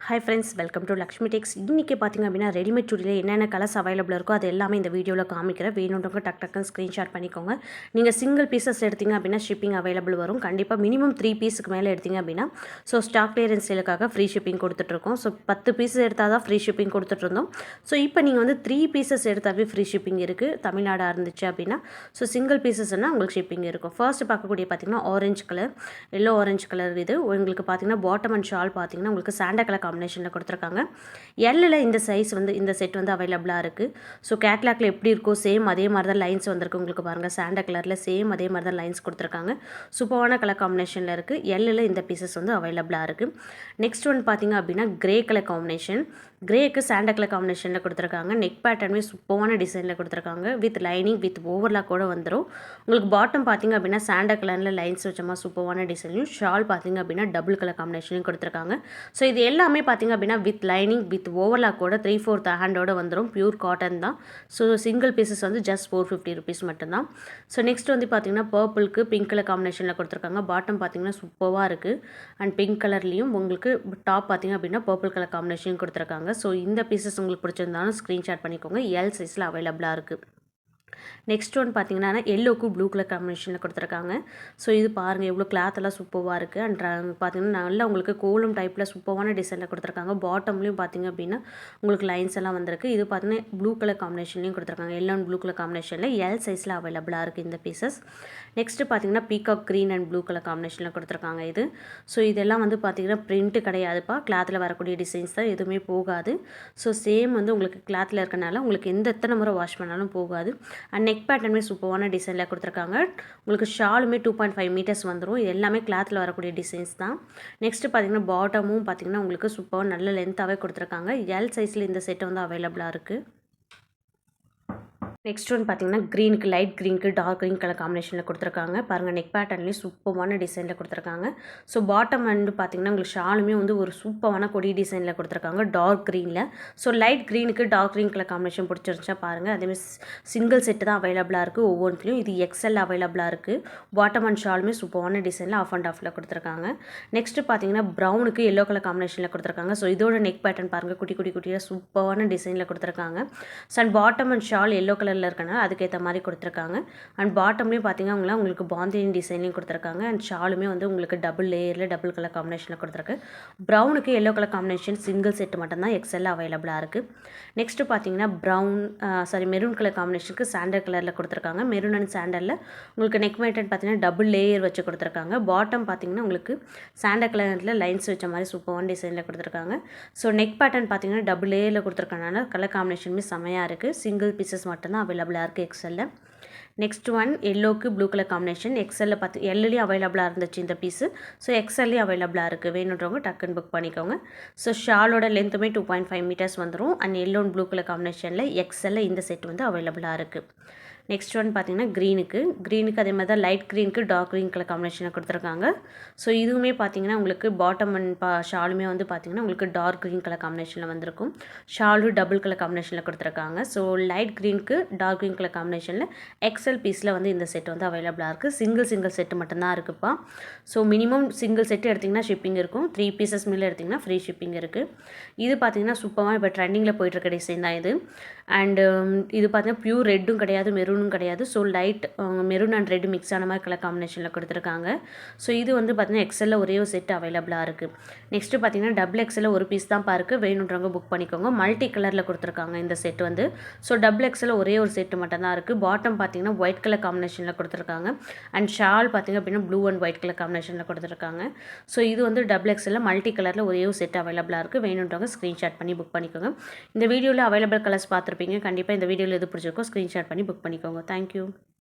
Hi friends, welcome to Lakshmi Tex. இன்றைக்கி பார்த்திங்க அப்படின்னா ரெடிமேட் சுடியில் என்னென்ன கலர்ஸ் அவைலபிள் இருக்கோ அது எல்லாமே இந்த வீடியோவில் காமிக்கிறேன். வேணுன்றவங்க டக்குன்னு ஸ்க்ரீன்ஷாட் பண்ணிக்கோங்க. நீங்கள் சிங்கிள் பீசஸ் எடுத்திங்க அப்படின்னா ஷிப்பிங் அவைலபிள் வரும். கண்டிப்பாக மினிமம் 3 பீஸுக்கு மேலே எடுத்திங்க அப்படின்னா ஸ்டாக் கிளியரன்ஸ் சேலுக்காக ஃப்ரீ ஷிப்பிங் கொடுத்துட்ருக்கோம். 10 பீஸஸ் எடுத்தால் தான் ஃப்ரீ ஷிப்பிங் கொடுத்துட்ருந்தோம். இப்போ நீங்கள் 3 பீசஸ் எடுத்தாவே ஃப்ரீ ஷிப்பிங் இருக்குது. தமிழ்நாடாக இருந்துச்சு அப்படின்னா சிங்கிள் பீசஸ்னால் உங்களுக்கு ஷிப்பிங் இருக்கும். ஃபர்ஸ்ட் பார்க்கக்கூடிய பார்த்திங்கன்னா orange colour, yellow orange colour. இது உங்களுக்கு பார்த்திங்கன்னா பாட்டம் அண்ட் ஷால் பார்த்திங்கன்னா உங்களுக்கு சாண்டா கலர் காம்பினேஷனில் கொடுத்துருக்காங்க. எல்லில் இந்த சைஸ் இந்த செட் அவைலபிளாக இருக்குது. கேட்லாக்ல எப்படி இருக்கோ சேம் அதே மாதிரி தான் லைன்ஸ் வந்திருக்கு. உங்களுக்கு பாருங்கள், சாண்டா கலரில் சேம் அதே மாதிரி தான் லைன்ஸ் கொடுத்துருக்காங்க. சூப்பரான கலர் காம்பினேஷனில் இருக்குது. எல்லில் இந்த பீசஸ் அவைலபிளாக இருக்குது. நெக்ஸ்ட் ஒன் பார்த்திங்க அப்படின்னா கிரே கலர் காம்பினேஷன். கிரேக்கு சாண்டா கலர் காம்பினேஷனில் கொடுத்துருக்காங்க. நெக் பேட்டர்னுமே சூப்பரான டிசைனில் கொடுத்துருக்காங்க. வித் லைனிங் வித் ஓவர்லாக் கூட வந்துடும். உங்களுக்கு பாட்டம் பார்த்திங்க அப்படின்னா சாண்டா கலரில் லைன்ஸ் வச்சமா சூப்பரான டிசைனையும், ஷால் பார்த்திங்க அப்படின்னா டபுள் கலர் காம்பினேஷனையும் கொடுத்துருக்காங்க. இது எல்லாமே பார்த்திங்க அப்படின்னா வித் லைனிங் வித் ஓவர்லாக்கோட 3/4 ஹேண்டோட வந்துடும். பியூர் காட்டன் தான். சிங்கிள் பீசஸ் ஜஸ்ட் 450 rupees மட்டும்தான். நெக்ஸ்ட் பார்த்திங்கன்னா பர்பிளுக்கு பிங்க் கலர் காம்பினேஷனில் கொடுத்துருக்காங்க. பாட்டம் பார்த்திங்கன்னா சூப்பராக இருக்குது. அண்ட் பிங்க் கலர்லேயும் உங்களுக்கு டாப் பார்த்திங்க அப்படின்னா பர்பிள் கலர் காம்பினேஷன் கொடுத்துருக்காங்க. இந்த பீசஸ் உங்களுக்கு பிடிச்சிருந்தாலும் ஸ்க்ரீன்ஷாட் பண்ணிக்கோங்க. எல் சைஸில் அவைலபிளாக இருக்குது. நெக்ஸ்ட் ஒன் பார்த்திங்கன்னா எல்லோக்கு ப்ளூ கலர் காம்பினேஷனில் கொடுத்துருக்காங்க. இது பாருங்கள் எவ்வளோ கிளாத்தெல்லாம் சூப்பராக இருக்குது. அண்ட் பார்த்திங்கன்னா நல்லா உங்களுக்கு கோலம் டைப்பில் சூப்பரான டிசைனில் கொடுத்துருக்காங்க. பாட்டம்லேயும் பார்த்திங்க அப்படின்னா உங்களுக்கு லைன்ஸ் எல்லாம் வந்திருக்கு. இது பார்த்திங்கன்னா ப்ளூ கலர் காம்பினேஷன்லையும் கொடுத்துருக்காங்க. எல்லோ அண்ட் ப்ளூ கலர் காம்பினேஷனில் எல் சைஸில் அவைலபிளாக இருக்குது இந்த பீசஸ். நெக்ஸ்ட்டு பார்த்திங்கன்னா peacock green and blue colour காம்பினேஷனில் கொடுத்துருக்காங்க. இதெல்லாம் பார்த்திங்கன்னா பிரிண்ட்டு கிடையாதுப்பா, கிளாத்தில் வரக்கூடிய டிசைன்ஸ் தான், எதுவுமே போகாது. சேம் உங்களுக்கு கிளாத்தில் இருக்கனால உங்களுக்கு எத்தனை முறை வாஷ் பண்ணாலும் போகாது. அண்ட் நெக் பேட்டர்னுமே சூப்பரான டிசைனில் கொடுத்துருக்காங்க. உங்களுக்கு ஷாலுமே 2.5 meters வந்துடும். எல்லாமே கிளாத்தில் வரக்கூடிய டிசைன்ஸ் தான். நெக்ஸ்ட்டு பார்த்திங்கன்னா பாட்டமும் பார்த்திங்கன்னா உங்களுக்கு சூப்பராக நல்ல லென்த்தாகவே கொடுத்துருக்காங்க. எல் சைஸில் இந்த செட்டு அவைலபிளாக இருக்குது. நெக்ஸ்ட் ஒன் பார்த்திங்கன்னா க்ரீனுக்கு லைட் க்ரீனுக்கு டார்க் க்ரீன் கலர் காம்பினேஷனில் கொடுத்துருக்காங்க. பாருங்கள், நெக் பேட்டர்ன்லேயும் சூப்பரான டிசைனில் கொடுத்துருக்காங்க. பாட்டம் பார்த்திங்கன்னா உங்களுக்கு ஷாலுமே ஒரு சூப்பரான கொடி டிசைனில் கொடுத்துருக்காங்க டார்க் க்ரீனில். லைட் க்ரீனுக்கு டார்க் க்ரீன் கலர் காம்பினேஷன் பிடிச்சிருந்துச்சா பாருங்கள். அதேமாதிரி சிங்கிள் செட்டு தான் அவைலபிளாக இருக்குது. ஒவ்வொன்றுலையும் இது எக்ஸ்எல் அவைலபிளாக இருக்குது. பாட்டம் அண்ட் ஷாலுமே சூப்பரான டிசைனில் ஆஃப் அண்ட் ஆஃபில் கொடுத்துருக்காங்க. நெக்ஸ்ட்டு பார்த்திங்கன்னா ப்ரௌனுக்கு எல்லோ கலர் காம்பினேஷனில் கொடுத்துருக்காங்க. இதோட நெக் பேட்டர்ன் பாருங்கள், குட்டியாக சூப்பரான டிசைனில் கொடுத்துருக்காங்க. And bottom and shawl yellow கலரில் இருக்கனால அதுக்கேற்ற மாதிரி கொடுத்துருக்காங்க. அண்ட் பாட்டம்லேயும் பார்த்தீங்கன்னா உங்களுக்கு பாந்தினி டிசைன்லையும் கொடுத்துருக்காங்க. அண்ட் ஷாலுமே உங்களுக்கு டபுள் லேயரில் டபுள் கலர் காம்பினேஷனில் கொடுத்துருக்கு. ப்ரௌனுக்கு yellow colour combination single set மட்டும்தான் எக்ஸ்எல் அவைலபிளாக இருக்குது. நெக்ஸ்ட்டு பார்த்தீங்கன்னா மெரூன் கலர் காம்பினேஷனுக்கு சாண்டல் கலரில் கொடுத்துருக்காங்க. மெரூன் அண்ட் சாண்டலில் உங்களுக்கு நெக் மேட்டன் பார்த்தீங்கன்னா டபுள் லேயர் வச்சு கொடுத்துருக்காங்க. பாட்டம் பார்த்தீங்கன்னா உங்களுக்கு சாண்டல் கலரில் லைன்ஸ் வச்ச மாதிரி சூப்பரான டிசைனில் கொடுத்துருக்காங்க. நெக் பேட்டர்ன் பார்த்தீங்கன்னா டபுள் லேயரில் கொடுத்துருக்கனால கலர் காம்பினேஷனுமே செமையாக இருக்குது. சிங்கிள் பீசஸ் மட்டும்தான் அவைலபிளாக இருக்குது எக்ஸ்எல்லில். நெக்ஸ்ட் ஒன் எல்லோக்கு ப்ளூ கலர் காம்பினேஷன். எக்ஸ்எல்லில் பார்த்து எல்லையும் அவைலபிளாக இருந்துச்சு இந்த பீஸு. எக்ஸ்எல்லையும் அவைலபிளாக இருக்குது. வேணுன்றவங்க டக்குன்னு புக் பண்ணிக்கோங்க. ஷாலோட லென்த்துமே 2.5 meters வந்துடும். And yellow and blue colour காம்பினேஷனில் எக்ஸ்எல்லில் இந்த செட் அவைலபிளாக இருக்குது. நெக்ஸ்ட் ஒன் பார்த்திங்கன்னா க்ரீனுக்கு அதே மாதிரி தான் லைட் க்ரீனுக்கு டார்க் க்ரீன் கலர் காம்பினேஷனில் கொடுத்துருக்காங்க. இதுவுமே பார்த்திங்கன்னா உங்களுக்கு பாட்டம் அண்ட் ஷாலுமே பார்த்திங்கன்னா உங்களுக்கு டார்க் க்ரீன் கலர் காம்பினேஷனில் வந்திருக்கும். ஷாலும் டபுள் கலர் காம்பினேஷனில் கொடுத்துருக்காங்க. லைட் க்ரீனுக்கு டார்க் க்ரீன் கலர் காம்பினேஷனில் எக்ஸ்எல் பீஸில் இந்த செட் அவைலபிளாக இருக்குது. சிங்கிள் செட்டு மட்டும்தான் இருக்குப்பா. மினிமம் சிங்கிள் செட்டு எடுத்திங்கன்னா ஷிப்பிங் இருக்கும். 3 pieces மேலே எடுத்திங்கன்னா ஃப்ரீ ஷிப்பிங் இருக்குது. இது பார்த்திங்கன்னா சூப்பராக இப்போ ட்ரெண்டிங்கில் போயிட்டுருக்க டிசைன் தான் இது. அண்டு இது பார்த்திங்கன்னா பியூர் ரெட்டும் கிடையாது, மெரூனும் கிடையாது. Light maroon and red mix ஆன மாதிரி கலர் காம்பினேஷனில் கொடுத்துருக்காங்க. இது பார்த்திங்கன்னா எக்ஸ்எல்லில் ஒரே ஒரு செட் அவைலபிளாக இருக்குது. நெக்ஸ்ட்டு பார்த்திங்கன்னா டபுள் எக்ஸ்எல்லில் ஒரு பீஸ் தான் இருக்குது. வேணுன்றவங்க புக் பண்ணிக்கோங்க. மல்டி கலரில் கொடுத்துருக்காங்க இந்த செட் டபுள் எக்ஸ்எல்லில் ஒரே ஒரு செட்டு மட்டும் தான் இருக்குது. பாட்டம் பார்த்திங்கன்னா ஒயிட் கலர் காம்பினேஷனில் கொடுத்துருக்காங்க. அண்ட் ஷால் பார்த்திங்க அப்படின்னா ப்ளூ அண்ட் ஒயிட் கலர் காம்பினேஷனில் கொடுத்துருக்காங்க. இது டபுள் எக்ஸ்எல்லில் மல்டி கலரில் ஒரே ஒரு செட் அவைலபிளாக இருக்குது. வேணுன்றவங்க ஸ்க்ரீன்ஷாட் பண்ணி புக் பண்ணிக்கோங்க. இந்த வீடியோவில் அவைலபிள் கலர்ஸ் பார்த்துருப்பீங்க. கண்டிப்பாக இந்த வீடியோவில் எது பிடிச்சிருக்கோ ஸ்க்ரீன்ஷாட் பண்ணி புக் பண்ணிக்கோங்க. Thank you.